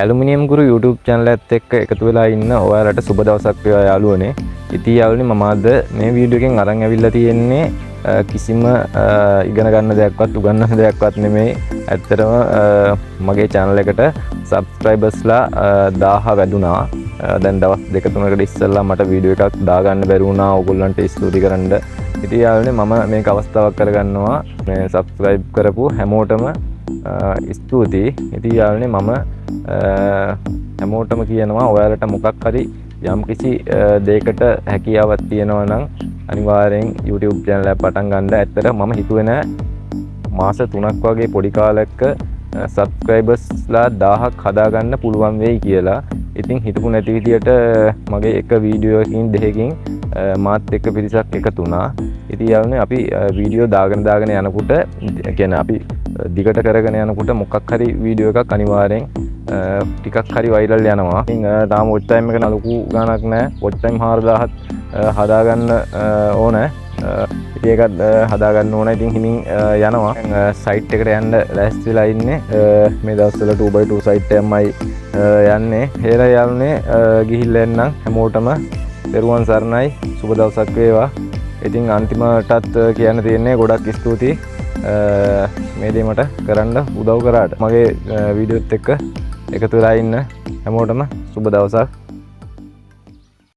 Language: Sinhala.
ඇලුමිනියම් ගුරු YouTube channel එකත් එක්ක එකතු වෙලා ඉන්න ඔයාලට සුබ දවසක් වේවා යාළුවනේ. ඉතින් යාළුවනේ මම අද මේ වීඩියෝ එකෙන් අරන් ඇවිල්ලා තියෙන්නේ කිසිම ඉගෙන ගන්න දෙයක්වත් උගන්වන්න දෙයක්වත් නෙමෙයි. ඇත්තටම මගේ channel එකට subscribersලා 1000 වැඩුණා. දැන් දවස් 2-3කට ඉස්සෙල්ලා මට වීඩියෝ එකක් දාගන්න බැරි වුණා. ඕගොල්ලන්ට ස්තුති කරන්න. ඉතින් යාළුවනේ මම මේක අවස්ථාවක් කරගන්නවා මේ subscribe කරපු හැමෝටම ස්තුතියි. ඉතින් යාළුවනේ මම හැමෝටම කියනවා ඔයාලට මොකක් හරි යම්කිසි දෙයකට හැකියාවක් තියෙනවා නම් අනිවාර්යෙන් YouTube channel එක පටන් ගන්න. ඇත්තට මම හිතුවේ නෑ මාස 3ක් වගේ පොඩි කාලයක subscribersලා 1000ක් හදාගන්න පුළුවන් වෙයි කියලා. ඉතින් හිතපු නැති විදියට මගේ එක වීඩියෝ එකකින් දෙකකින් මාත් එක්ක පිරිසක් එකතු වුණා. ඉතින් යාළුවනේ අපි වීඩියෝ දාගෙන යනකොට කියන්නේ අපි දිගට කරගෙන යනකොට මොකක් හරි වීඩියෝ එකක් අනිවාර්යෙන් ටිකක් හරි වයිරල් යනවා. ඉතින් තාම watch time එක නලුකු ගාණක් නැහැ. watch time 4000ක් හදාගන්න ඕනේ. ඉතින් ඒකත් හදාගන්න ඕනේ. ඉතින් හිමින් යනවා. සයිට් එකට යන්න ලෑස්ති වෙලා ඉන්නේ. මේ දවස්වල 2x2 සයිට් එකමයි යන්නේ. හේර යාළුවනේ ගිහිල්ලා එන්නම් හැමෝටම දරුවන් සරණයි. සුබ දවසක් වේවා. ඉතින් අන්තිමටත් කියන්න තියෙන්නේ ගොඩක් ස්තුතියි මේ දේ මට කරන්න උදව් කරාට. මගේ වීඩියෝත් එක්ක එකතු වෙලා ඉන්න හැමෝටම සුබ දවසක්.